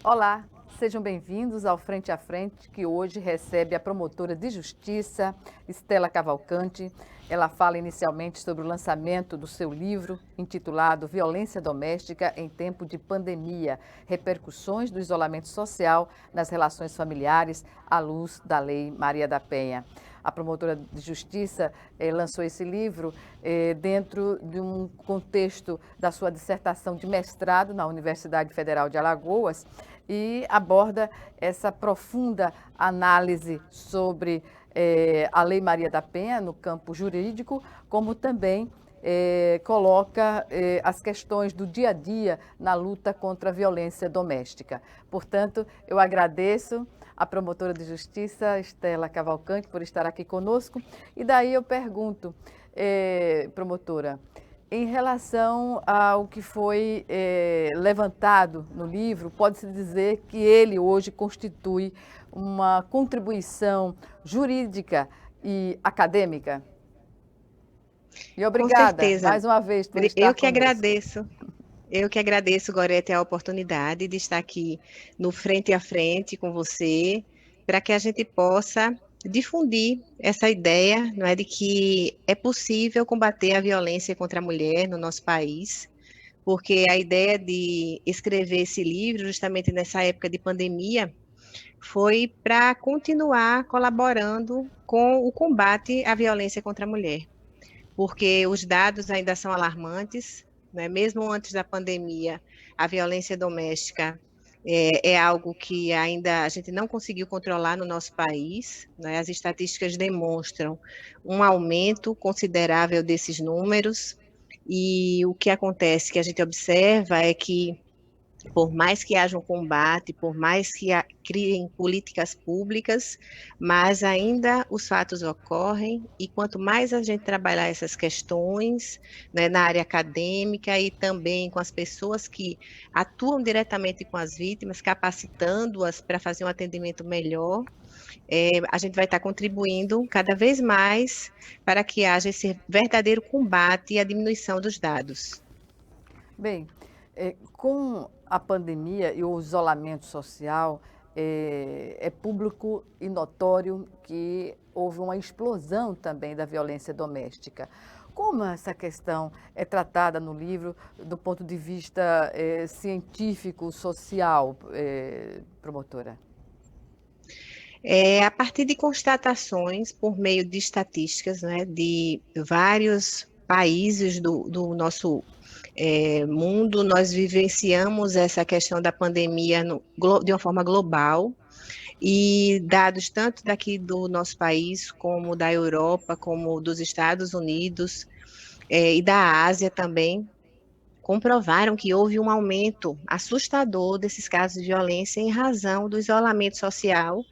Olá, sejam bem-vindos ao Frente a Frente, que hoje recebe a promotora de justiça, Estela Cavalcante. Ela fala inicialmente sobre o lançamento do seu livro, intitulado Violência Doméstica em Tempo de Pandemia, repercussões do isolamento social nas relações familiares à luz da Lei Maria da Penha. A promotora de justiça lançou esse livro dentro de um contexto da sua dissertação de mestrado na Universidade Federal de Alagoas e aborda essa profunda análise sobre a Lei Maria da Penha no campo jurídico, como também coloca as questões do dia a dia na luta contra a violência doméstica. Portanto, eu agradeço a promotora de justiça, Estela Cavalcante, por estar aqui conosco. E daí eu pergunto, promotora, em relação ao que foi levantado no livro, pode-se dizer que ele hoje constitui uma contribuição jurídica e acadêmica? E Com obrigada certeza. mais uma vez por estar Eu que conosco. agradeço. Eu que agradeço, Gorete, a oportunidade de estar aqui no Frente a Frente com você, para que a gente possa difundir essa ideia, não é, de que é possível combater a violência contra a mulher no nosso país, porque a ideia de escrever esse livro, justamente nessa época de pandemia, foi para continuar colaborando com o combate à violência contra a mulher, porque os dados ainda são alarmantes, né? Mesmo antes da pandemia, a violência doméstica é algo que ainda a gente não conseguiu controlar no nosso país, né? As estatísticas demonstram um aumento considerável desses números, e o que acontece, que a gente observa, é que por mais que haja um combate, por mais que criem políticas públicas, mas ainda os fatos ocorrem, e quanto mais a gente trabalhar essas questões, né, na área acadêmica e também com as pessoas que atuam diretamente com as vítimas, capacitando-as para fazer um atendimento melhor, a gente vai estar contribuindo cada vez mais para que haja esse verdadeiro combate e a diminuição dos dados. Bem, com a pandemia e o isolamento social, é público e notório que houve uma explosão também da violência doméstica. Como essa questão é tratada no livro do ponto de vista científico, social, promotora? A partir de constatações por meio de estatísticas, né, de vários países do nosso mundo, nós vivenciamos essa questão da pandemia de uma forma global, e dados tanto daqui do nosso país, como da Europa, como dos Estados Unidos, e da Ásia também, comprovaram que houve um aumento assustador desses casos de violência em razão do isolamento social,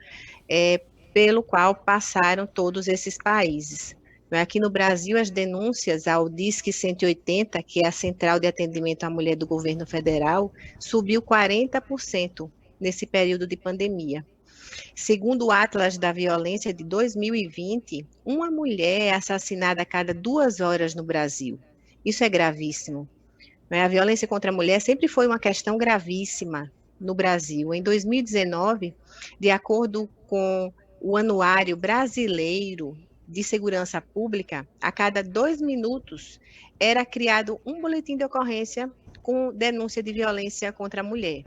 pelo qual passaram todos esses países. Aqui no Brasil, as denúncias ao Disque 180, que é a Central de Atendimento à Mulher do Governo Federal, subiu 40% nesse período de pandemia. Segundo o Atlas da Violência de 2020, uma mulher é assassinada a cada 2 horas no Brasil. Isso é gravíssimo. A violência contra a mulher sempre foi uma questão gravíssima no Brasil. Em 2019, de acordo com o Anuário Brasileiro de Segurança Pública, a cada 2 minutos era criado um boletim de ocorrência com denúncia de violência contra a mulher.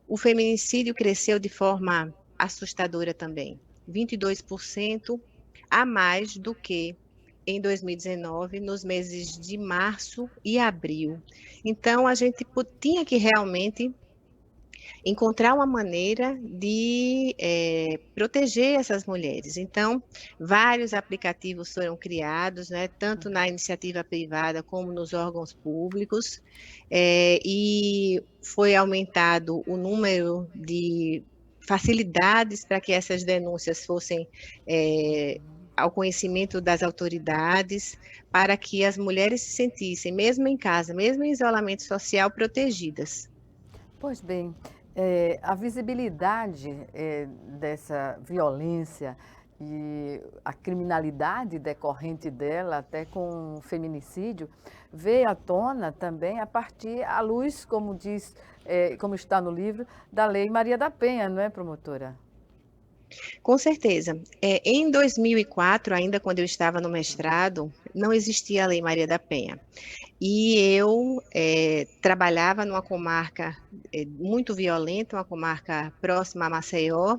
O feminicídio cresceu de forma assustadora também, 22% a mais do que em 2019, nos meses de março e abril. Então, a gente tinha que realmente encontrar uma maneira de proteger essas mulheres. Então, vários aplicativos foram criados, né, tanto na iniciativa privada como nos órgãos públicos, e foi aumentado o número de facilidades para que essas denúncias fossem ao conhecimento das autoridades, para que as mulheres se sentissem, mesmo em casa, mesmo em isolamento social, protegidas. Pois bem, a visibilidade dessa violência e a criminalidade decorrente dela, até com o feminicídio, veio à tona também a partir, à luz, como diz, como está no livro, da Lei Maria da Penha, não é, promotora? Com certeza. Em 2004, ainda quando eu estava no mestrado, não existia a Lei Maria da Penha. E eu trabalhava numa comarca muito violenta, uma comarca próxima a Maceió,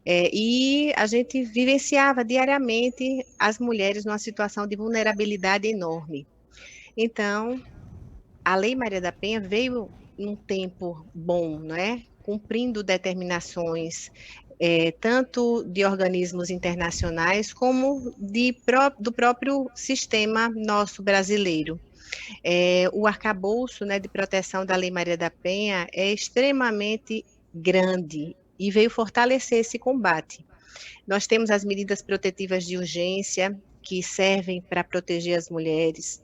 e a gente vivenciava diariamente as mulheres numa situação de vulnerabilidade enorme. Então, a Lei Maria da Penha veio num tempo bom, não é? Cumprindo determinações tanto de organismos internacionais como do próprio sistema nosso brasileiro. O arcabouço, né, de proteção da Lei Maria da Penha é extremamente grande e veio fortalecer esse combate. Nós temos as medidas protetivas de urgência, que servem para proteger as mulheres,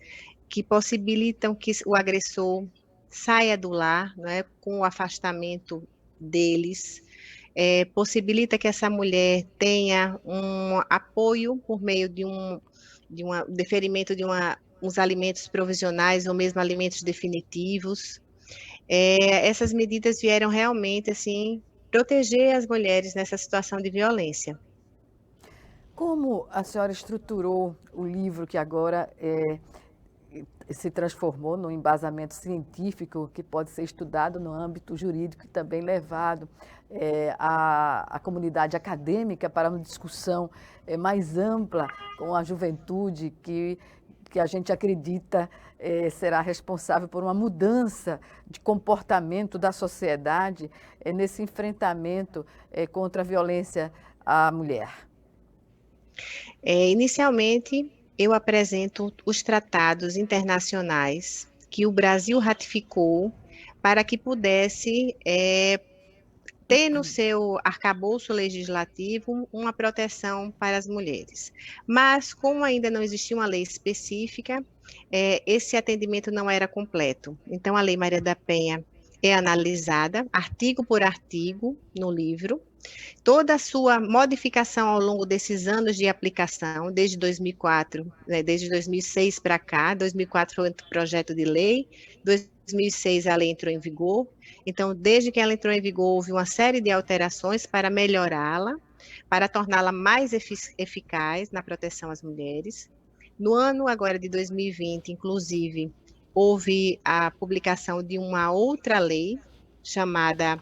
que possibilitam que o agressor saia do lar, né, com o afastamento deles, possibilita que essa mulher tenha um apoio por meio de deferimento de uns alimentos provisionais ou mesmo alimentos definitivos. Essas medidas vieram realmente assim proteger as mulheres nessa situação de violência. Como a senhora estruturou o livro que agora se transformou num embasamento científico que pode ser estudado no âmbito jurídico e também levado à comunidade acadêmica para uma discussão mais ampla com a juventude que a gente acredita será responsável por uma mudança de comportamento da sociedade nesse enfrentamento contra a violência à mulher? Inicialmente, eu apresento os tratados internacionais que o Brasil ratificou para que pudesse ter no seu arcabouço legislativo uma proteção para as mulheres. Mas, como ainda não existia uma lei específica, esse atendimento não era completo. Então, a Lei Maria da Penha é analisada, artigo por artigo, no livro. Toda a sua modificação ao longo desses anos de aplicação, desde 2004, né, desde 2006 para cá, 2004 foi o projeto de lei, 2006 a lei entrou em vigor, então, desde que ela entrou em vigor, houve uma série de alterações para melhorá-la, para torná-la mais eficaz na proteção às mulheres. No ano agora de 2020, inclusive, houve a publicação de uma outra lei, chamada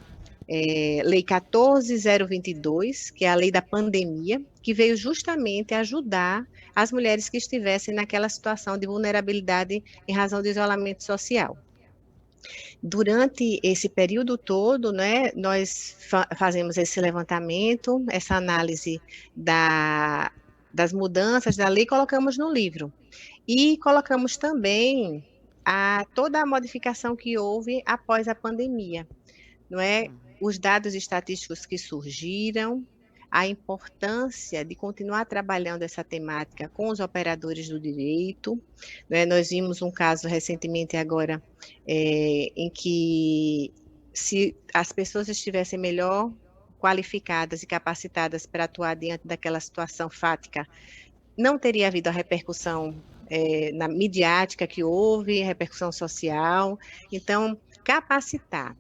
Lei 14.022, que é a lei da pandemia, que veio justamente ajudar as mulheres que estivessem naquela situação de vulnerabilidade em razão do isolamento social. Durante esse período todo, né, nós fazemos esse levantamento, essa análise das mudanças da lei, colocamos no livro. E colocamos também toda a modificação que houve após a pandemia, não é? Os dados estatísticos que surgiram, a importância de continuar trabalhando essa temática com os operadores do direito, né? Nós vimos um caso recentemente agora em que se as pessoas estivessem melhor qualificadas e capacitadas para atuar diante daquela situação fática, não teria havido a repercussão na midiática que houve, repercussão social. Então, capacitar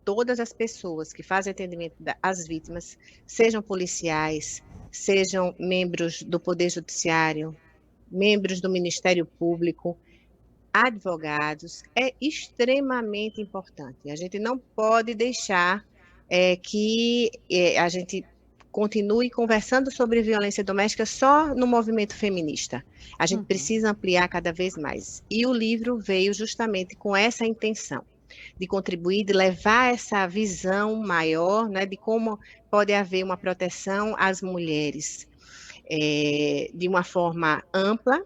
todas as pessoas que fazem atendimento às vítimas, sejam policiais, sejam membros do Poder Judiciário, membros do Ministério Público, advogados, é extremamente importante. A gente não pode deixar que a gente continue conversando sobre violência doméstica só no movimento feminista. A gente precisa ampliar cada vez mais. E o livro veio justamente com essa intenção, de contribuir, de levar essa visão maior, né, de como pode haver uma proteção às mulheres de uma forma ampla,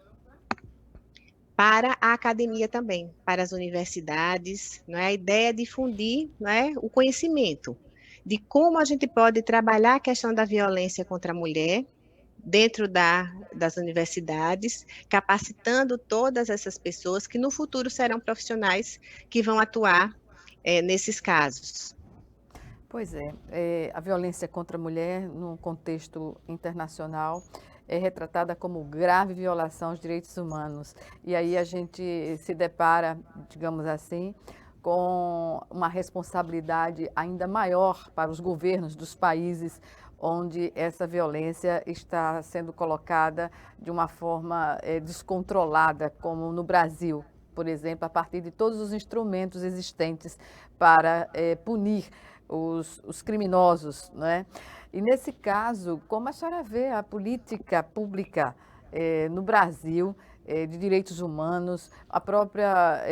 para a academia também, para as universidades, não é? A ideia é difundir, não é, o conhecimento de como a gente pode trabalhar a questão da violência contra a mulher dentro das universidades, capacitando todas essas pessoas que no futuro serão profissionais que vão atuar nesses casos. Pois é, a violência contra a mulher, no contexto internacional, é retratada como grave violação aos direitos humanos. E aí a gente se depara, digamos assim, com uma responsabilidade ainda maior para os governos dos países onde essa violência está sendo colocada de uma forma descontrolada, como no Brasil, por exemplo, a partir de todos os instrumentos existentes para punir os criminosos, não é? E nesse caso, como a senhora vê a política pública no Brasil de direitos humanos, a própria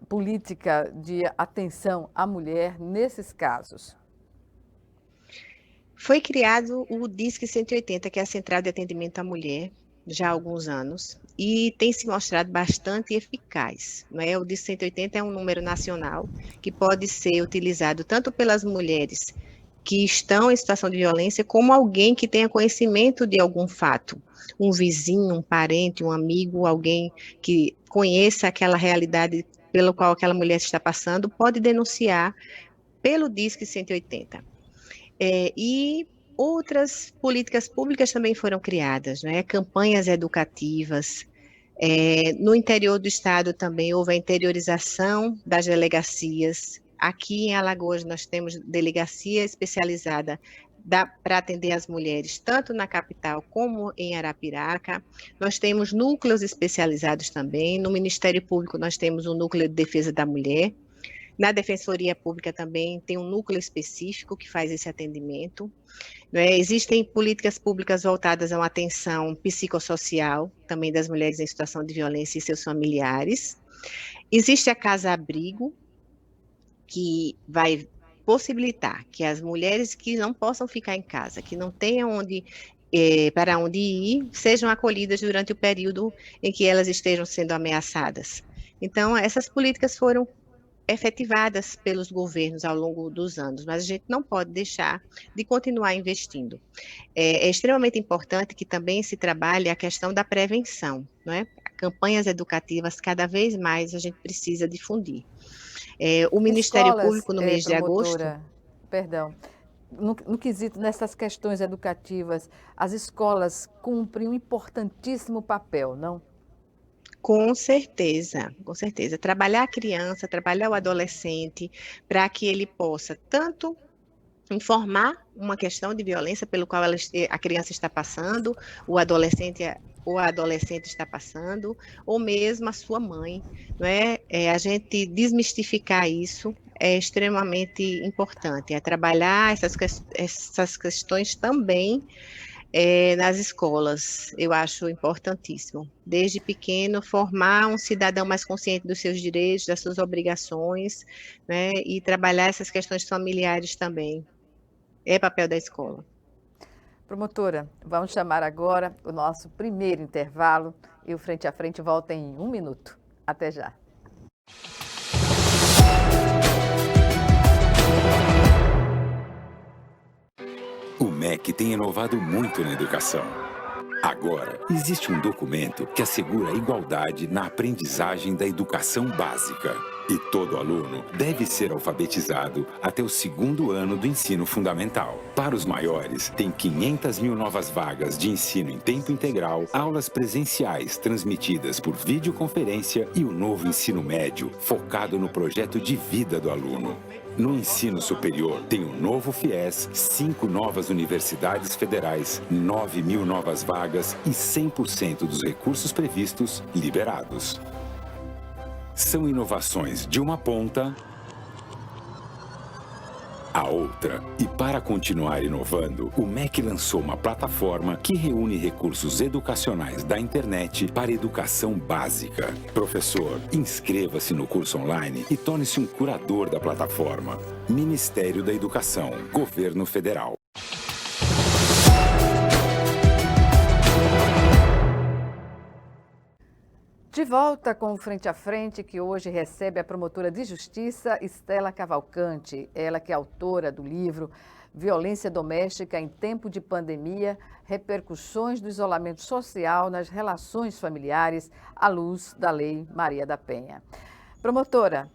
política de atenção à mulher nesses casos? Foi criado o Disque 180, que é a Central de Atendimento à Mulher, já há alguns anos, e tem se mostrado bastante eficaz. Não é? O Disque 180 é um número nacional que pode ser utilizado tanto pelas mulheres que estão em situação de violência, como alguém que tenha conhecimento de algum fato. Um vizinho, um parente, um amigo, alguém que conheça aquela realidade pela qual aquela mulher está passando, pode denunciar pelo Disque 180. E outras políticas públicas também foram criadas, né? Campanhas educativas. No interior do estado também houve a interiorização das delegacias. Aqui em Alagoas nós temos delegacia especializada para atender as mulheres, tanto na capital como em Arapiraca. Nós temos núcleos especializados também. No Ministério Público nós temos o Núcleo de Defesa da Mulher. Na Defensoria Pública também tem um núcleo específico que faz esse atendimento. Existem políticas públicas voltadas a uma atenção psicossocial, também das mulheres em situação de violência e seus familiares. Existe a Casa Abrigo, que vai possibilitar que as mulheres que não possam ficar em casa, que não tenham para onde ir, sejam acolhidas durante o período em que elas estejam sendo ameaçadas. Então, essas políticas foram efetivadas pelos governos ao longo dos anos, mas a gente não pode deixar de continuar investindo. É extremamente importante que também se trabalhe a questão da prevenção, não é? Campanhas educativas, cada vez mais a gente precisa difundir. O Ministério Escolas, Público, no mês de agosto... promotora, perdão, no quesito, nessas questões educativas, as escolas cumprem um importantíssimo papel, não? Com certeza, com certeza. Trabalhar a criança, trabalhar o adolescente, para que ele possa tanto informar uma questão de violência pelo qual a criança está passando, o adolescente está passando, ou mesmo a sua mãe, não é? A gente desmistificar isso é extremamente importante, é trabalhar essas questões também nas escolas, eu acho importantíssimo. Desde pequeno, formar um cidadão mais consciente dos seus direitos, das suas obrigações, né? E trabalhar essas questões familiares também. É papel da escola. Promotora, vamos chamar agora o nosso primeiro intervalo e o Frente a Frente volta em 1 minuto. Até já. O MEC tem inovado muito na educação. Agora, existe um documento que assegura a igualdade na aprendizagem da educação básica. E todo aluno deve ser alfabetizado até o 2º ano do ensino fundamental. Para os maiores, tem 500 mil novas vagas de ensino em tempo integral, aulas presenciais transmitidas por videoconferência e o novo ensino médio, focado no projeto de vida do aluno. No ensino superior, tem o novo FIES, 5 novas universidades federais, 9 mil novas vagas e 100% dos recursos previstos liberados. São inovações de uma ponta à outra. E para continuar inovando, o MEC lançou uma plataforma que reúne recursos educacionais da internet para educação básica. Professor, inscreva-se no curso online e torne-se um curador da plataforma. Ministério da Educação, Governo Federal. De volta com o Frente a Frente, que hoje recebe a promotora de justiça Stella Cavalcante, ela que é autora do livro Violência Doméstica em Tempo de Pandemia, Repercussões do Isolamento Social nas Relações Familiares, à luz da Lei Maria da Penha. Promotora,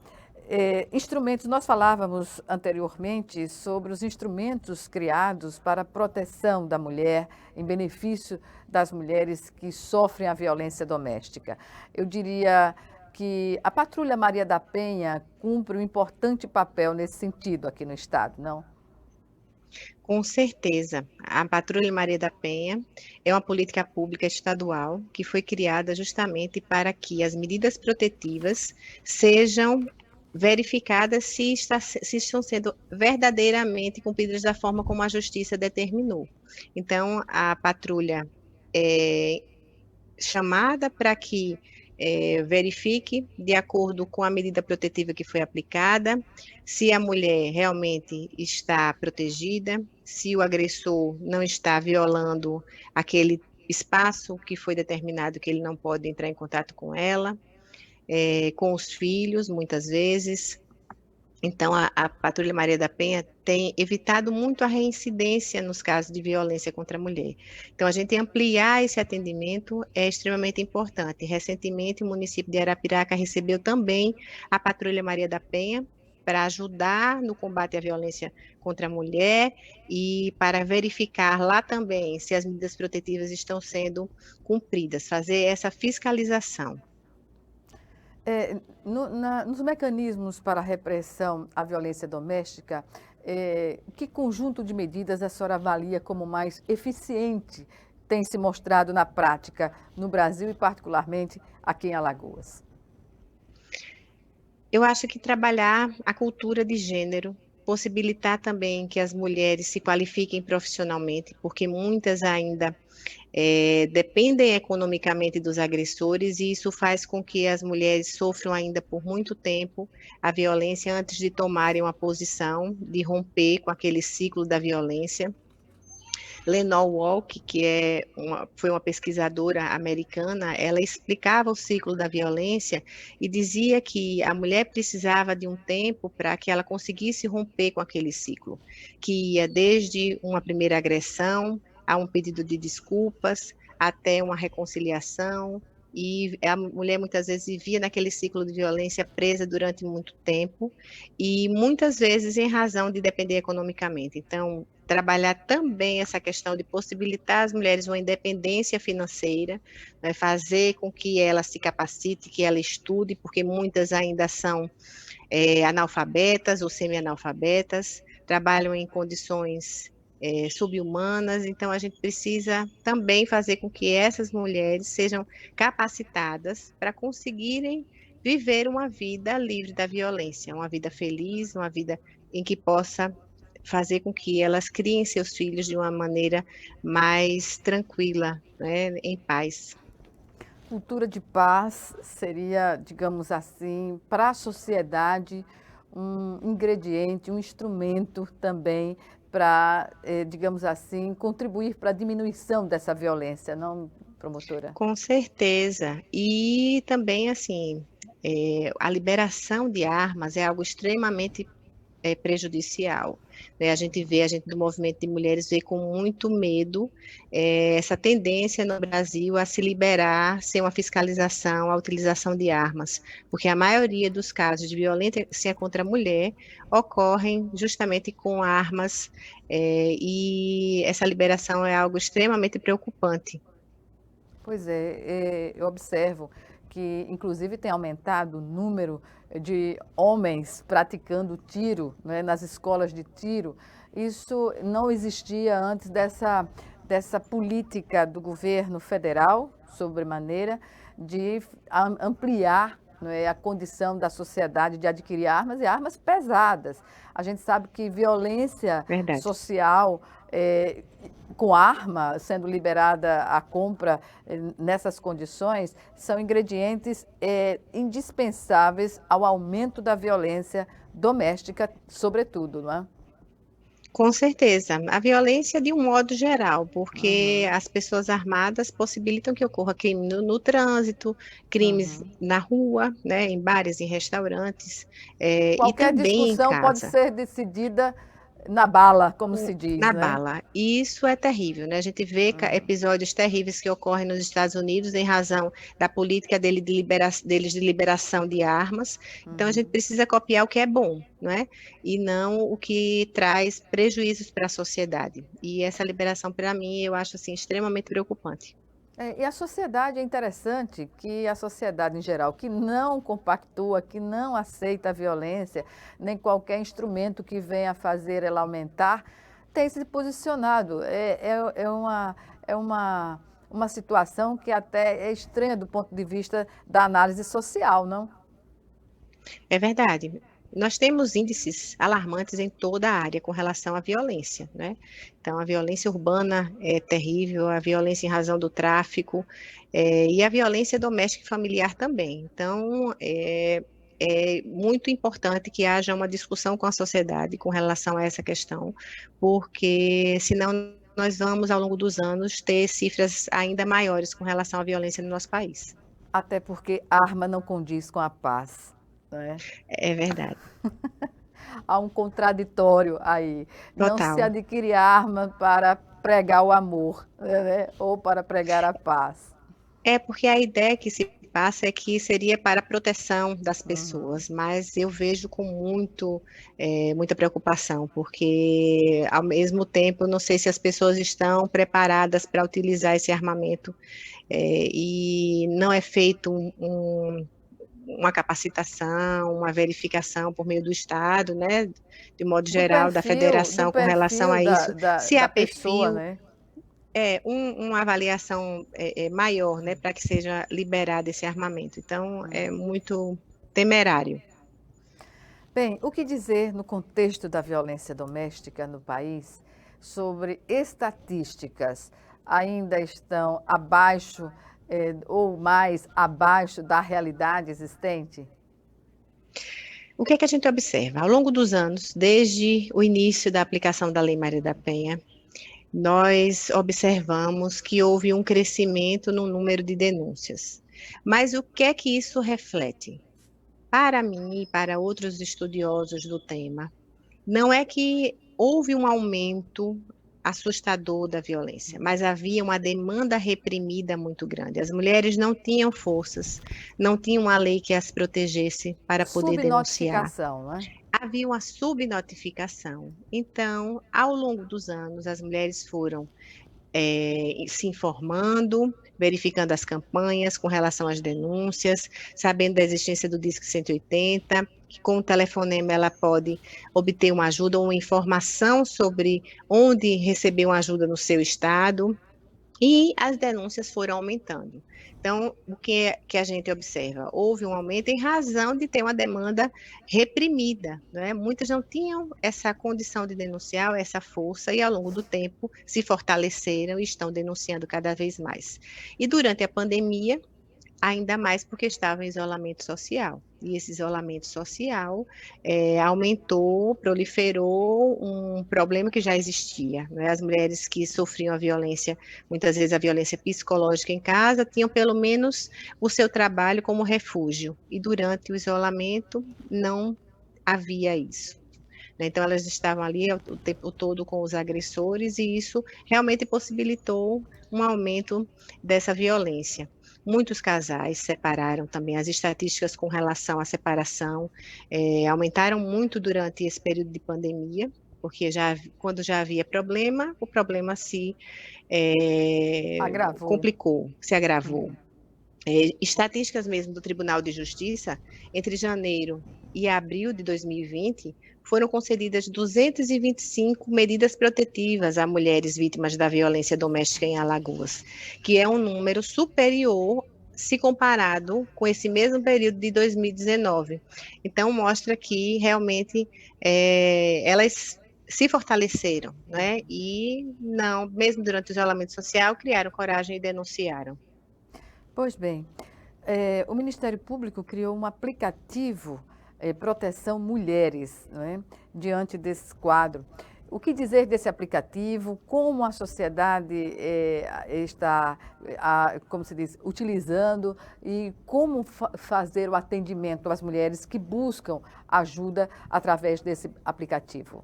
Instrumentos, nós falávamos anteriormente sobre os instrumentos criados para a proteção da mulher, em benefício das mulheres que sofrem a violência doméstica. Eu diria que a Patrulha Maria da Penha cumpre um importante papel nesse sentido aqui no estado, não? Com certeza, a Patrulha Maria da Penha é uma política pública estadual que foi criada justamente para que as medidas protetivas sejam verificadas se estão sendo verdadeiramente cumpridas da forma como a justiça determinou. Então, a patrulha é chamada para que verifique, de acordo com a medida protetiva que foi aplicada, se a mulher realmente está protegida, se o agressor não está violando aquele espaço que foi determinado que ele não pode entrar em contato com ela, com os filhos, muitas vezes. Então, a Patrulha Maria da Penha tem evitado muito a reincidência nos casos de violência contra a mulher. Então, a gente ampliar esse atendimento é extremamente importante. Recentemente, o município de Arapiraca recebeu também a Patrulha Maria da Penha para ajudar no combate à violência contra a mulher e para verificar lá também se as medidas protetivas estão sendo cumpridas, fazer essa fiscalização. Nos mecanismos para a repressão à violência doméstica, que conjunto de medidas a senhora avalia como mais eficiente tem se mostrado na prática no Brasil e particularmente aqui em Alagoas? Eu acho que trabalhar a cultura de gênero, possibilitar também que as mulheres se qualifiquem profissionalmente, porque muitas ainda dependem economicamente dos agressores e isso faz com que as mulheres sofram ainda por muito tempo a violência antes de tomarem uma posição, de romper com aquele ciclo da violência. Lenore Walk, que foi uma pesquisadora americana, ela explicava o ciclo da violência e dizia que a mulher precisava de um tempo para que ela conseguisse romper com aquele ciclo, que ia desde uma primeira agressão, a um pedido de desculpas, até uma reconciliação, e a mulher muitas vezes vivia naquele ciclo de violência presa durante muito tempo, e muitas vezes em razão de depender economicamente. Então, trabalhar também essa questão de possibilitar às mulheres uma independência financeira, né, fazer com que ela se capacite, que ela estude, porque muitas ainda são analfabetas ou semi-analfabetas, trabalham em condições subhumanas, então a gente precisa também fazer com que essas mulheres sejam capacitadas para conseguirem viver uma vida livre da violência, uma vida feliz, uma vida em que possa fazer com que elas criem seus filhos de uma maneira mais tranquila, né, em paz. Cultura de paz seria, digamos assim, para a sociedade um ingrediente, um instrumento também para, digamos assim, contribuir para a diminuição dessa violência, não, promotora? Com certeza. E também, assim, a liberação de armas é algo extremamente prejudicial, né? A gente do movimento de mulheres vê com muito medo essa tendência no Brasil a se liberar sem uma fiscalização a utilização de armas, porque a maioria dos casos de violência contra a mulher ocorrem justamente com armas, e essa liberação é algo extremamente preocupante. Pois é, eu observo que, inclusive, tem aumentado o número de homens praticando tiro, né, nas escolas de tiro. Isso não existia antes dessa política do governo federal, sobremaneira, de ampliar, né, a condição da sociedade de adquirir armas e armas pesadas. A gente sabe que violência Verdade. social com arma sendo liberada a compra nessas condições, são ingredientes indispensáveis ao aumento da violência doméstica, sobretudo, não é? Com certeza, a violência de um modo geral, porque as pessoas armadas possibilitam que ocorra crime no trânsito, crimes na rua, né, em bares, em restaurantes, e Qualquer também em discussão pode casa. ser decidida na bala, como se diz, na né? bala. E isso é terrível, né? A gente vê episódios terríveis que ocorrem nos Estados Unidos em razão da política deles de liberação de armas. Então, a gente precisa copiar o que é bom, não é? E não o que traz prejuízos para a sociedade. E essa liberação, para mim, eu acho assim, extremamente preocupante. E a sociedade é interessante que a sociedade em geral, que não compactua, que não aceita a violência, nem qualquer instrumento que venha fazer ela aumentar, tem se posicionado. É uma situação que até é estranha do ponto de vista da análise social, não? É verdade. Nós temos índices alarmantes em toda a área com relação à violência, né? Então, a violência urbana é terrível, a violência em razão do tráfico, e a violência doméstica e familiar também. Então, é muito importante que haja uma discussão com a sociedade com relação a essa questão, porque senão nós vamos, ao longo dos anos, ter cifras ainda maiores com relação à violência no nosso país. Até porque arma não condiz com a paz, não é? É verdade. Há um contraditório aí. Não se Total. adquire arma para pregar o amor, né? Ou para pregar a paz. É porque a ideia que se passa é que seria para a proteção das pessoas, mas eu vejo com muita preocupação, porque ao mesmo tempo eu não sei se as pessoas estão preparadas para utilizar esse armamento, e não é feito uma capacitação, uma verificação por meio do Estado, né, de modo geral, da Do federação com relação perfil a isso, se há da pessoa, perfil, né? uma avaliação maior, né, para que seja liberado esse armamento. Então, é muito temerário. Bem, o que dizer no contexto da violência doméstica no país sobre estatísticas? Ainda estão abaixo, ou mais abaixo da realidade existente? O que é que a gente observa? Ao longo dos anos, desde o início da aplicação da Lei Maria da Penha, nós observamos que houve um crescimento no número de denúncias. Mas o que é que isso reflete? Para mim e para outros estudiosos do tema, não é que houve um aumento assustador da violência, mas havia uma demanda reprimida muito grande. As mulheres não tinham forças, não tinham uma lei que as protegesse para poder denunciar. Subnotificação, não é? Havia uma subnotificação. Então, ao longo dos anos, as mulheres foram se informando, verificando as campanhas com relação às denúncias, sabendo da existência do Disque 180, que com o telefonema ela pode obter uma ajuda ou uma informação sobre onde receber uma ajuda no seu estado, e as denúncias foram aumentando. Então, o que a gente observa? Houve um aumento em razão de ter uma demanda reprimida, né? Muitas não tinham essa condição de denunciar, essa força, e ao longo do tempo se fortaleceram e estão denunciando cada vez mais. E durante a pandemia, ainda mais porque estava em isolamento social. E esse isolamento social aumentou, proliferou um problema que já existia, né? As mulheres que sofriam a violência, muitas vezes a violência psicológica em casa, tinham pelo menos o seu trabalho como refúgio. E durante o isolamento não havia isso. Então, elas estavam ali o tempo todo com os agressores, e isso realmente possibilitou um aumento dessa violência. Muitos casais separaram também, as estatísticas com relação à separação aumentaram muito durante esse período de pandemia, porque quando já havia problema, o problema se complicou, se agravou. Estatísticas mesmo do Tribunal de Justiça, entre janeiro e abril de 2020, foram concedidas 225 medidas protetivas a mulheres vítimas da violência doméstica em Alagoas, que é um número superior se comparado com esse mesmo período de 2019. Então, mostra que realmente elas se fortaleceram, né? E não, mesmo durante o isolamento social, criaram coragem e denunciaram. Pois bem, o Ministério Público criou um aplicativo Proteção Mulheres, não é? Diante desse quadro. O que dizer desse aplicativo? Como a sociedade está, como se diz, utilizando, e como fazer o atendimento às mulheres que buscam ajuda através desse aplicativo?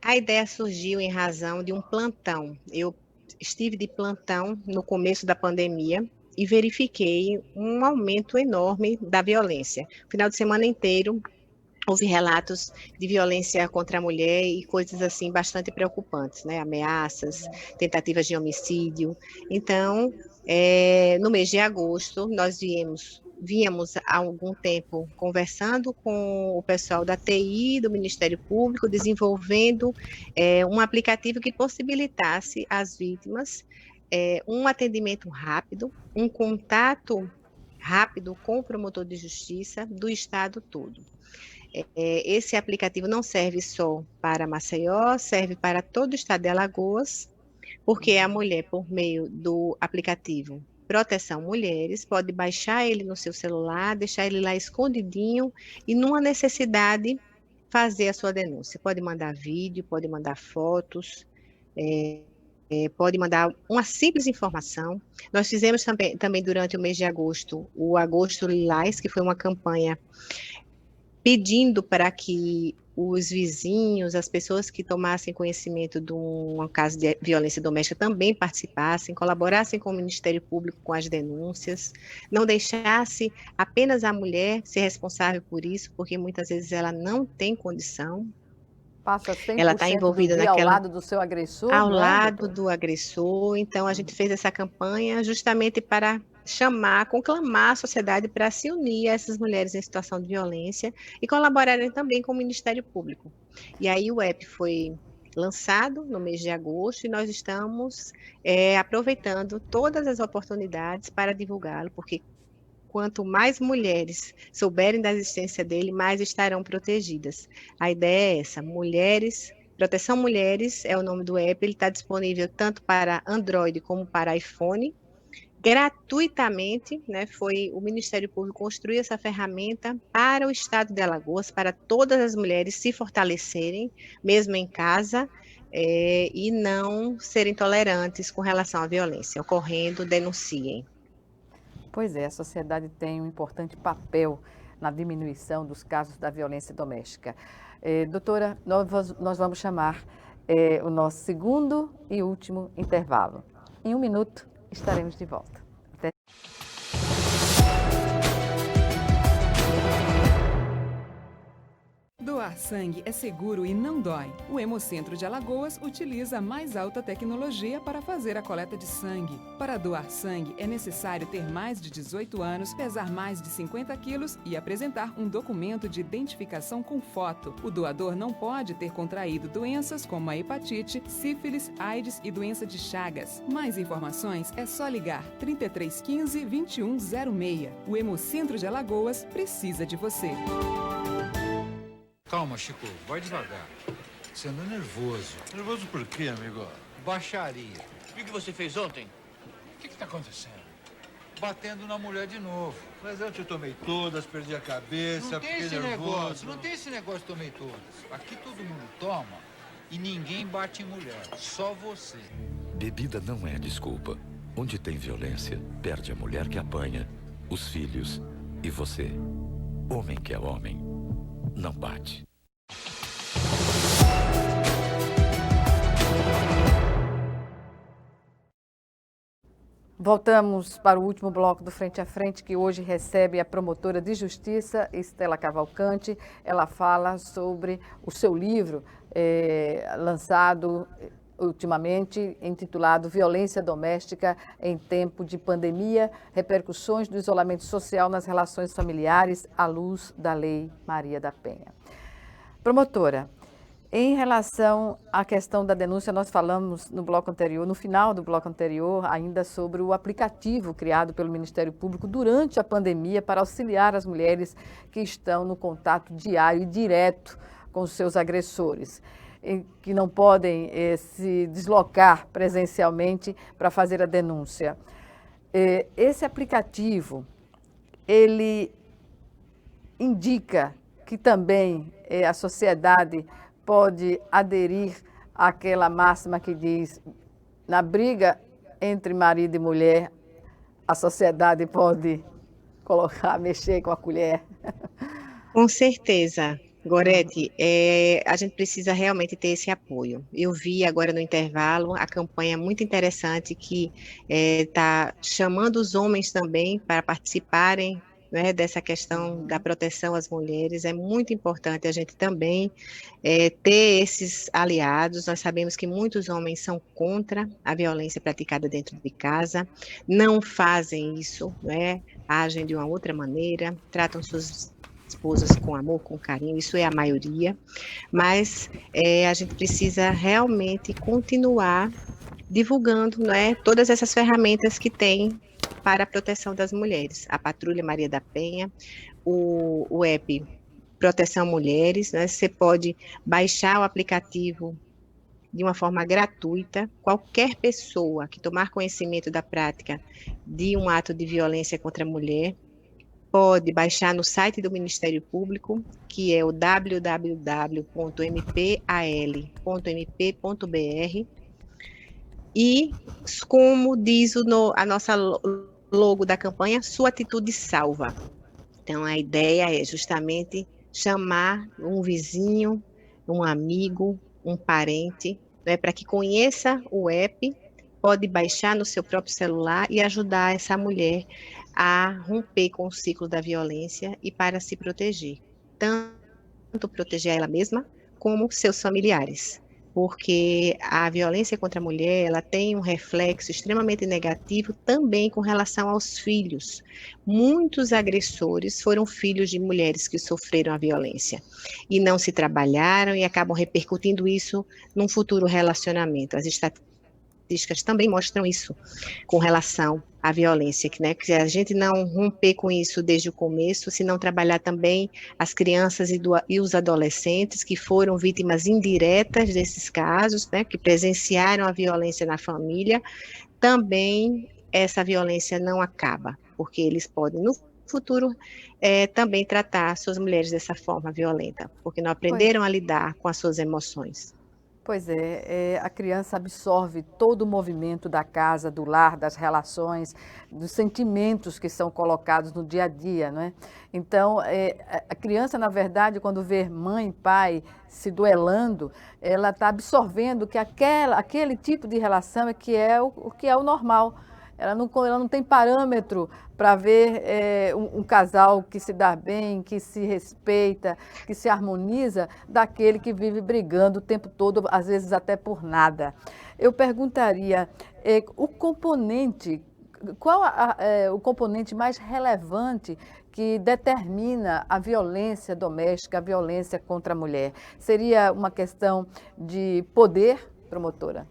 A ideia surgiu em razão de um plantão. Eu estive de plantão no começo da pandemia e verifiquei um aumento enorme da violência. O final de semana inteiro houve relatos de violência contra a mulher e coisas assim bastante preocupantes, né? Ameaças, tentativas de homicídio. Então, no mês de agosto, nós víamos há algum tempo conversando com o pessoal da TI, do Ministério Público, desenvolvendo um aplicativo que possibilitasse às vítimas um atendimento rápido, um contato rápido com o promotor de justiça do estado todo. Esse aplicativo não serve só para Maceió, serve para todo o estado de Alagoas, porque a mulher, por meio do aplicativo Proteção Mulheres, pode baixar ele no seu celular, deixar ele lá escondidinho e, numa necessidade, fazer a sua denúncia. Pode mandar vídeo, pode mandar fotos, pode mandar uma simples informação. Nós fizemos também durante o mês de agosto, o Agosto Lilás, que foi uma campanha pedindo para que os vizinhos, as pessoas que tomassem conhecimento de um caso de violência doméstica também participassem, colaborassem com o Ministério Público com as denúncias, não deixasse apenas a mulher ser responsável por isso, porque muitas vezes ela não tem condição. Passa 100% ela está envolvida do dia ao lado do seu agressor, ao não é, lado doutora? do agressor. Então, a gente fez essa campanha justamente para conclamar a sociedade para se unir a essas mulheres em situação de violência e colaborarem também com o Ministério Público. E aí o app foi lançado no mês de agosto e nós estamos aproveitando todas as oportunidades para divulgá-lo, porque quanto mais mulheres souberem da existência dele, mais estarão protegidas. A ideia é essa, Proteção Mulheres é o nome do app, ele está disponível tanto para Android como para iPhone, gratuitamente, né? Foi o Ministério Público construir essa ferramenta para o estado de Alagoas, para todas as mulheres se fortalecerem, mesmo em casa, e não serem tolerantes com relação à violência. Ocorrendo, denunciem. Pois é, a sociedade tem um importante papel na diminuição dos casos da violência doméstica. Doutora, nós vamos chamar o nosso segundo e último intervalo. Em 1 minuto, estaremos de volta. Até. Doar sangue é seguro e não dói. O Hemocentro de Alagoas utiliza a mais alta tecnologia para fazer a coleta de sangue. Para doar sangue, é necessário ter mais de 18 anos, pesar mais de 50 quilos e apresentar um documento de identificação com foto. O doador não pode ter contraído doenças como a hepatite, sífilis, AIDS e doença de Chagas. Mais informações é só ligar 3315 2106. O Hemocentro de Alagoas precisa de você. Calma, Chico, vai devagar. Você anda nervoso. Nervoso por quê, amigo? Baixaria. O que você fez ontem? O que tá acontecendo? Batendo na mulher de novo. Mas eu te tomei todas, perdi a cabeça, Não tem fiquei esse nervoso. negócio, não tem esse negócio tomei todas. Aqui todo mundo toma e ninguém bate em mulher, só você. Bebida não é desculpa. Onde tem violência, perde a mulher que apanha, os filhos e você. Homem que é homem, não bate. Voltamos para o último bloco do Frente a Frente, que hoje recebe a promotora de justiça, Stella Cavalcante. Ela fala sobre o seu livro, lançado ultimamente, intitulado Violência Doméstica em Tempo de Pandemia, repercussões do isolamento social nas relações familiares à luz da Lei Maria da Penha. Promotora, em relação à questão da denúncia, nós falamos no bloco anterior, no final do bloco anterior, ainda sobre o aplicativo criado pelo Ministério Público durante a pandemia para auxiliar as mulheres que estão no contato diário e direto com os seus agressores, que não podem se deslocar presencialmente para fazer a denúncia. Esse aplicativo, ele indica que também a sociedade pode aderir àquela máxima que diz, na briga entre marido e mulher, a sociedade pode mexer com a colher. Com certeza. Gorete, a gente precisa realmente ter esse apoio. Eu vi agora no intervalo a campanha muito interessante que está chamando os homens também para participarem, né, dessa questão da proteção às mulheres. É muito importante a gente também ter esses aliados. Nós sabemos que muitos homens são contra a violência praticada dentro de casa, não fazem isso, né, agem de uma outra maneira, tratam suas esposas com amor, com carinho, isso é a maioria, mas a gente precisa realmente continuar divulgando, né, todas essas ferramentas que tem para a proteção das mulheres. A Patrulha Maria da Penha, o app Proteção Mulheres, né, você pode baixar o aplicativo de uma forma gratuita. Qualquer pessoa que tomar conhecimento da prática de um ato de violência contra a mulher pode baixar no site do Ministério Público, que é o www.mpal.mp.br, e como diz a nossa logo da campanha, sua atitude salva. Então a ideia é justamente chamar um vizinho, um amigo, um parente, né, para que conheça o app, pode baixar no seu próprio celular e ajudar essa mulher a romper com o ciclo da violência e para se proteger. Tanto proteger ela mesma, como seus familiares. Porque a violência contra a mulher, ela tem um reflexo extremamente negativo também com relação aos filhos. Muitos agressores foram filhos de mulheres que sofreram a violência e não se trabalharam e acabam repercutindo isso num futuro relacionamento. As estatísticas também mostram isso com relação à violência, né? Que se a gente não romper com isso desde o começo, se não trabalhar também as crianças e os adolescentes que foram vítimas indiretas desses casos, né? Que presenciaram a violência na família, também essa violência não acaba, porque eles podem no futuro também tratar suas mulheres dessa forma violenta, porque não aprenderam a lidar com as suas emoções. Pois é, a criança absorve todo o movimento da casa, do lar, das relações, dos sentimentos que são colocados no dia a dia, não é? Então, a criança, na verdade, quando vê mãe e pai se duelando, ela está absorvendo que aquele tipo de relação é o que é o normal. Ela não tem parâmetro para ver um casal que se dá bem, que se respeita, que se harmoniza, daquele que vive brigando o tempo todo, às vezes até por nada. Eu perguntaria, o componente, qual o componente mais relevante que determina a violência doméstica, a violência contra a mulher? Seria uma questão de poder, promotora?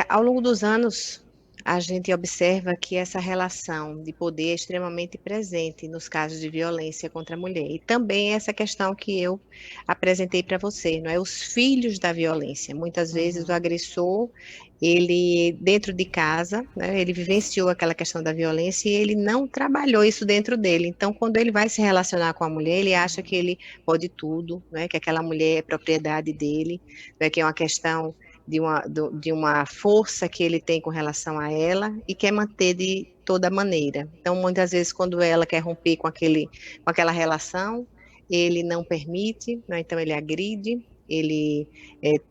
Ao longo dos anos, a gente observa que essa relação de poder é extremamente presente nos casos de violência contra a mulher. E também essa questão que eu apresentei para você, não é? Os filhos da violência. Muitas vezes o agressor, ele dentro de casa, né, ele vivenciou aquela questão da violência e ele não trabalhou isso dentro dele. Então, quando ele vai se relacionar com a mulher, ele acha que ele pode tudo, né, que aquela mulher é propriedade dele, né, que é uma questão de uma força que ele tem com relação a ela e quer manter de toda maneira. Então, muitas vezes, quando ela quer romper com aquela relação, ele não permite, né? Então ele agride, ele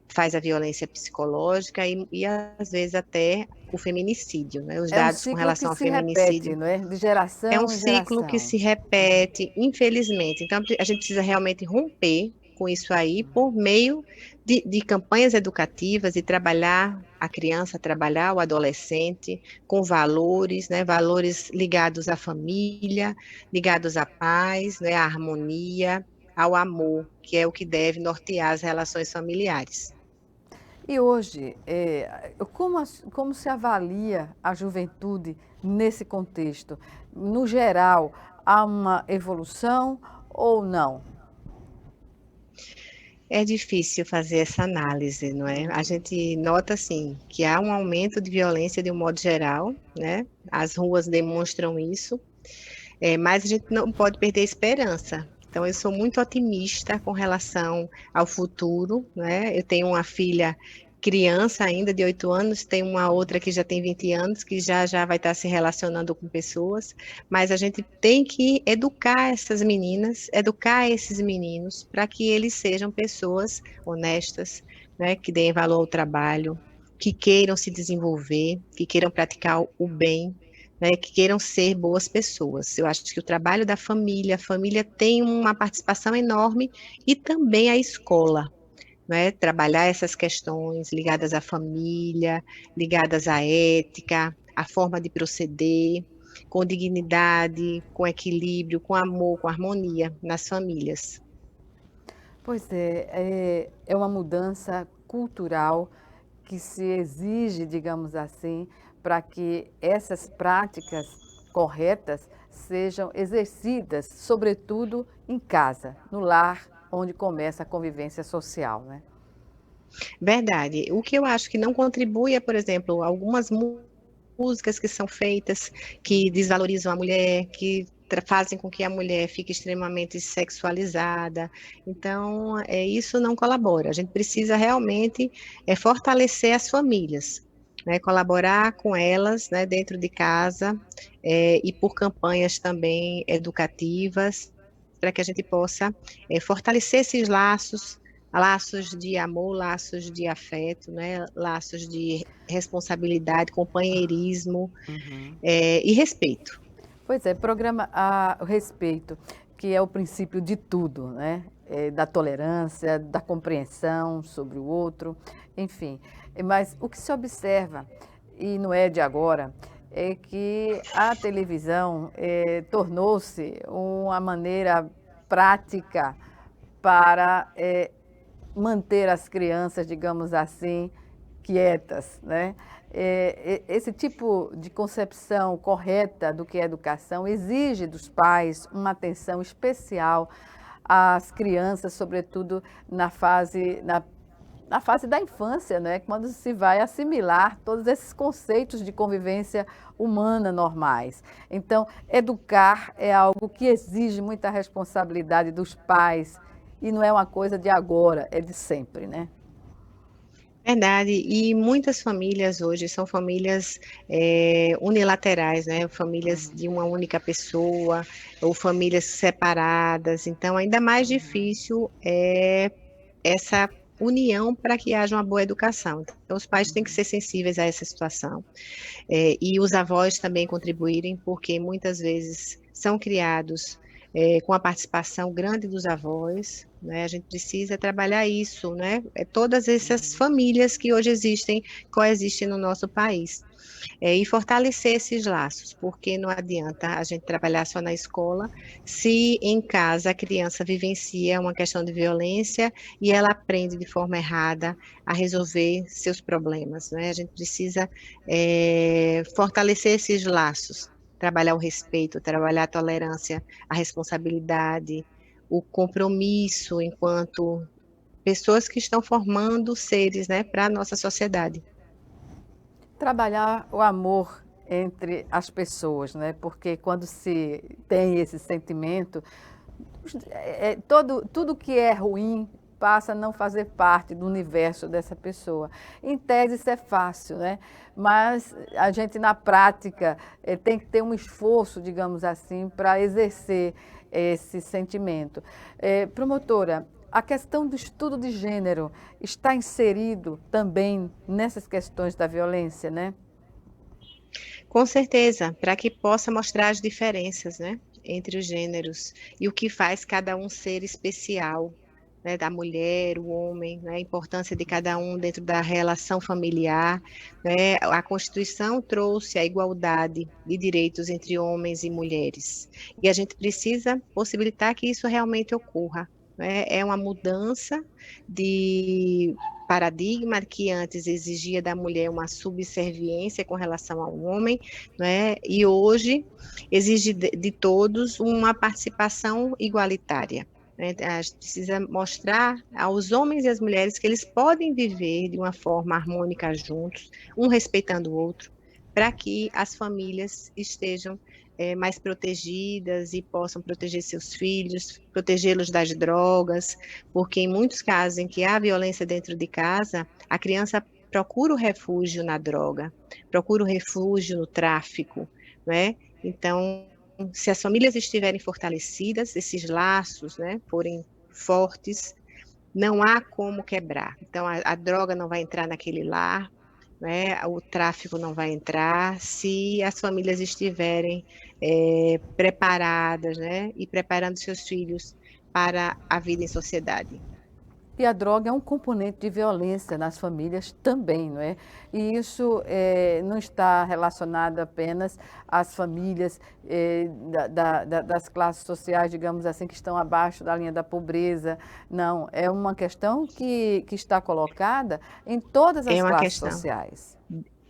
faz a violência psicológica e às vezes até o feminicídio, né? Os dados com relação ao feminicídio. Repete, não é? De geração é um ciclo que se repete, infelizmente. Então, a gente precisa realmente romper com isso aí por meio de campanhas educativas e trabalhar a criança, trabalhar o adolescente com valores, né, valores ligados à família, ligados à paz, né, à harmonia, ao amor, que é o que deve nortear as relações familiares. E hoje, como se avalia a juventude nesse contexto? No geral, há uma evolução ou não? É difícil fazer essa análise, não é? A gente nota, assim, que há um aumento de violência de um modo geral, né? As ruas demonstram isso, mas a gente não pode perder a esperança. Então, eu sou muito otimista com relação ao futuro, né? Eu tenho uma filha criança ainda de 8 anos, tem uma outra que já tem 20 anos, que já vai estar se relacionando com pessoas, mas a gente tem que educar essas meninas, educar esses meninos, para que eles sejam pessoas honestas, né, que deem valor ao trabalho, que queiram se desenvolver, que queiram praticar o bem, né, que queiram ser boas pessoas. Eu acho que o trabalho da família, a família tem uma participação enorme, e também a escola, né, trabalhar essas questões ligadas à família, ligadas à ética, à forma de proceder, com dignidade, com equilíbrio, com amor, com harmonia nas famílias. Pois é uma mudança cultural que se exige, digamos assim, para que essas práticas corretas sejam exercidas, sobretudo em casa, no lar, onde começa a convivência social, né? Verdade. O que eu acho que não contribui é, por exemplo, algumas músicas que são feitas que desvalorizam a mulher, que fazem com que a mulher fique extremamente sexualizada. Então, isso não colabora. A gente precisa realmente fortalecer as famílias, né, colaborar com elas, né, dentro de casa, e por campanhas também educativas, para que a gente possa fortalecer esses laços, laços de amor, laços de afeto, né, laços de responsabilidade, companheirismo, e respeito. Pois é, o respeito, que é o princípio de tudo, né? Da tolerância, da compreensão sobre o outro, enfim. Mas o que se observa, e não é de agora, é que a televisão tornou-se uma maneira prática para manter as crianças, digamos assim, quietas, né? Esse tipo de concepção correta do que é educação exige dos pais uma atenção especial às crianças, sobretudo na fase da infância, né? Quando se vai assimilar todos esses conceitos de convivência humana normais. Então, educar é algo que exige muita responsabilidade dos pais, e não é uma coisa de agora, é de sempre, né? Verdade, e muitas famílias hoje são famílias unilaterais, né? Famílias de uma única pessoa, ou famílias separadas, então ainda mais difícil é essa união para que haja uma boa educação. Então, os pais têm que ser sensíveis a essa situação, e os avós também contribuírem, porque muitas vezes são criados com a participação grande dos avós, né? A gente precisa trabalhar isso, né? Todas essas famílias que hoje coexistem no nosso país. E fortalecer esses laços, porque não adianta a gente trabalhar só na escola, se em casa a criança vivencia uma questão de violência e ela aprende de forma errada a resolver seus problemas, né? A gente precisa fortalecer esses laços, trabalhar o respeito, trabalhar a tolerância, a responsabilidade, o compromisso enquanto pessoas que estão formando seres, né, para a nossa sociedade. Trabalhar o amor entre as pessoas, né? Porque quando se tem esse sentimento, tudo que é ruim passa a não fazer parte do universo dessa pessoa. Em tese isso é fácil, né? Mas a gente na prática tem que ter um esforço, digamos assim, para exercer esse sentimento. Promotora, a questão do estudo de gênero está inserido também nessas questões da violência, né? Com certeza, para que possa mostrar as diferenças, né, entre os gêneros e o que faz cada um ser especial, né, da mulher, o homem, né, a importância de cada um dentro da relação familiar, né? A Constituição trouxe a igualdade de direitos entre homens e mulheres, e a gente precisa possibilitar que isso realmente ocorra, né? É uma mudança de paradigma que antes exigia da mulher uma subserviência com relação ao homem, né? E hoje exige de todos uma participação igualitária, né? A gente precisa mostrar aos homens e às mulheres que eles podem viver de uma forma harmônica juntos, um respeitando o outro, para que as famílias estejam mais protegidas e possam proteger seus filhos, protegê-los das drogas, porque em muitos casos em que há violência dentro de casa, a criança procura o refúgio na droga, procura o refúgio no tráfico, né? Então, se as famílias estiverem fortalecidas, esses laços, né, forem fortes, não há como quebrar. Então, a droga não vai entrar naquele lar, né? O tráfico não vai entrar se as famílias estiverem preparadas, né? E preparando seus filhos para a vida em sociedade. E a droga é um componente de violência nas famílias também, não é? E isso não está relacionado apenas às famílias das classes sociais, digamos assim, que estão abaixo da linha da pobreza. Não, é uma questão que está colocada em todas as classes sociais.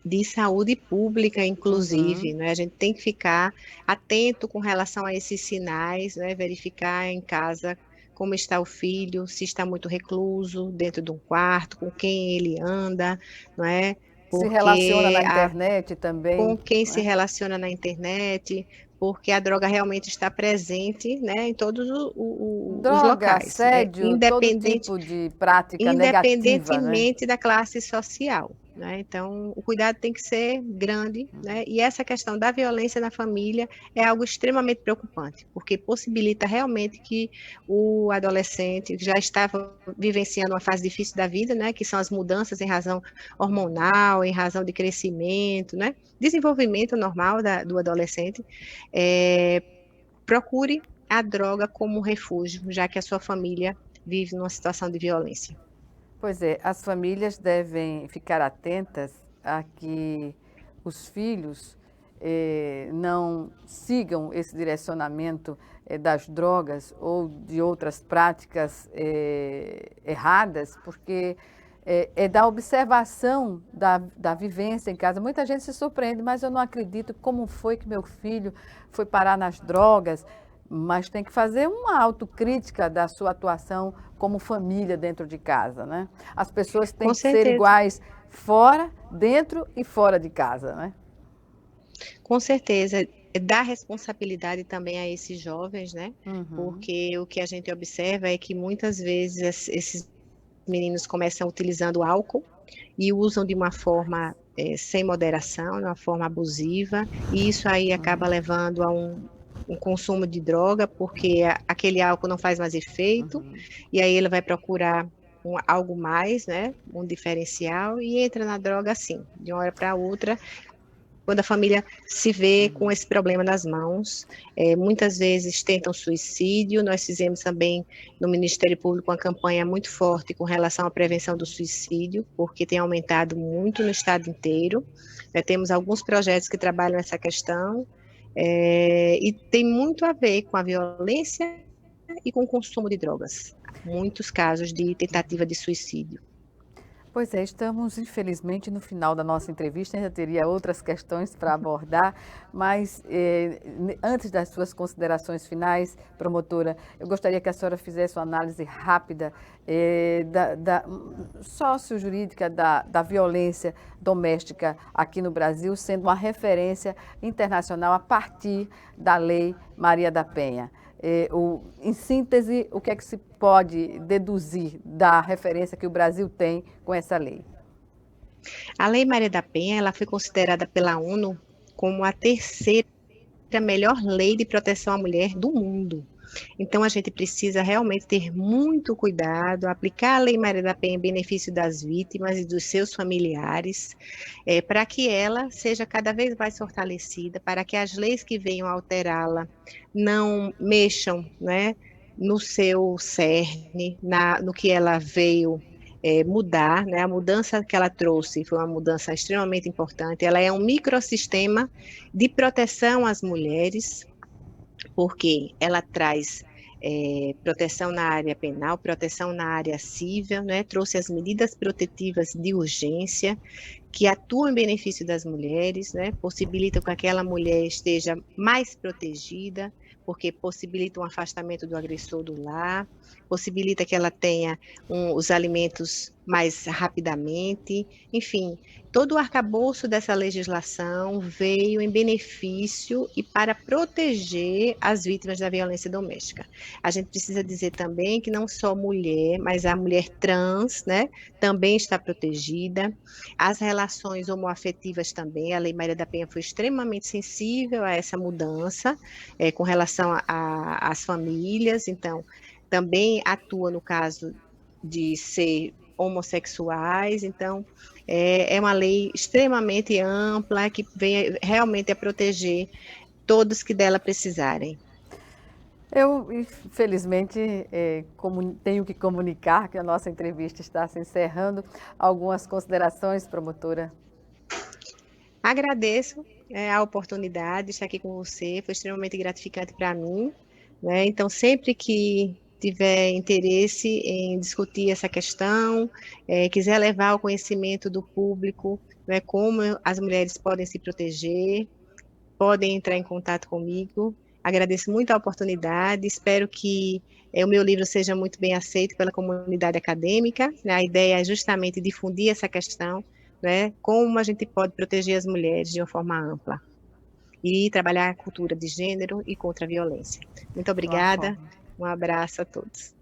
De saúde pública, inclusive, né? A gente tem que ficar atento com relação a esses sinais, né? Verificar em casa como está o filho, se está muito recluso dentro de um quarto, com quem ele anda, não é? Se relaciona na internet também. Com quem se relaciona na internet, porque a droga realmente está presente, né, em todos os locais. Assédio, independente, todo tipo de prática negativa, independentemente, né, da classe social. Né? Então, o cuidado tem que ser grande, né? E essa questão da violência na família é algo extremamente preocupante, porque possibilita realmente que o adolescente que já estava vivenciando uma fase difícil da vida, né, que são as mudanças em razão hormonal, em razão de crescimento, né, desenvolvimento normal do adolescente, procure a droga como refúgio, já que a sua família vive numa situação de violência. Pois é, as famílias devem ficar atentas a que os filhos não sigam esse direcionamento das drogas ou de outras práticas erradas, porque é da observação da vivência em casa. Muita gente se surpreende, mas eu não acredito como foi que meu filho foi parar nas drogas. Mas tem que fazer uma autocrítica da sua atuação como família dentro de casa, né? As pessoas têm que ser iguais fora, dentro e fora de casa, né? Com certeza, dá responsabilidade também a esses jovens, né? Porque o que a gente observa é que muitas vezes esses meninos começam utilizando álcool e usam de uma forma sem moderação, de uma forma abusiva, e isso aí acaba levando a um consumo de droga, porque aquele álcool não faz mais efeito, e aí ele vai procurar algo mais, né, um diferencial, e entra na droga assim, de uma hora para outra, quando a família se vê com esse problema nas mãos. Muitas vezes tentam suicídio. Nós fizemos também no Ministério Público uma campanha muito forte com relação à prevenção do suicídio, porque tem aumentado muito no estado inteiro. Temos alguns projetos que trabalham essa questão, e tem muito a ver com a violência e com o consumo de drogas. Muitos casos de tentativa de suicídio. Pois é, estamos infelizmente no final da nossa entrevista, ainda teria outras questões para abordar, mas antes das suas considerações finais, promotora, eu gostaria que a senhora fizesse uma análise rápida da sócio-jurídica da violência doméstica aqui no Brasil, sendo uma referência internacional a partir da Lei Maria da Penha. Em síntese, o que é que se pode deduzir da referência que o Brasil tem com essa lei? A Lei Maria da Penha, ela foi considerada pela ONU como a terceira melhor lei de proteção à mulher do mundo. Então, a gente precisa realmente ter muito cuidado, aplicar a Lei Maria da Penha em benefício das vítimas e dos seus familiares, para que ela seja cada vez mais fortalecida, para que as leis que venham alterá-la não mexam, né, no seu cerne, no que ela veio mudar, né? A mudança que ela trouxe foi uma mudança extremamente importante. Ela é um microsistema de proteção às mulheres, porque ela traz proteção na área penal, proteção na área civil, né? Trouxe as medidas protetivas de urgência, que atuam em benefício das mulheres, né? Possibilitam que aquela mulher esteja mais protegida, porque possibilita um afastamento do agressor do lar, possibilita que ela tenha os alimentos mais rapidamente, enfim, todo o arcabouço dessa legislação veio em benefício e para proteger as vítimas da violência doméstica. A gente precisa dizer também que não só mulher, mas a mulher trans, né, também está protegida, as relações homoafetivas também, a Lei Maria da Penha foi extremamente sensível a essa mudança, com relação às famílias, então, também atua no caso de ser homossexuais, então é uma lei extremamente ampla que vem realmente a proteger todos que dela precisarem. Eu, infelizmente, tenho que comunicar que a nossa entrevista está se encerrando. Algumas considerações, promotora? Agradeço a oportunidade de estar aqui com você, foi extremamente gratificante para mim, né? Então, sempre que tiver interesse em discutir essa questão, quiser levar ao conhecimento do público, né, como as mulheres podem se proteger, podem entrar em contato comigo. Agradeço muito a oportunidade, espero que o meu livro seja muito bem aceito pela comunidade acadêmica, né? A ideia é justamente difundir essa questão, né? Como a gente pode proteger as mulheres de uma forma ampla e trabalhar a cultura de gênero e contra a violência. Muito obrigada, um abraço a todos.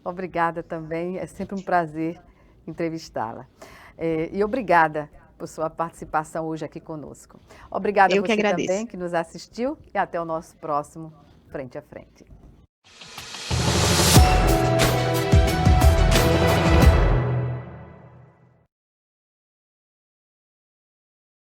Obrigada também, é sempre um prazer entrevistá-la. E obrigada por sua participação hoje aqui conosco. Obrigada a você também que nos assistiu e até o nosso próximo Frente a Frente.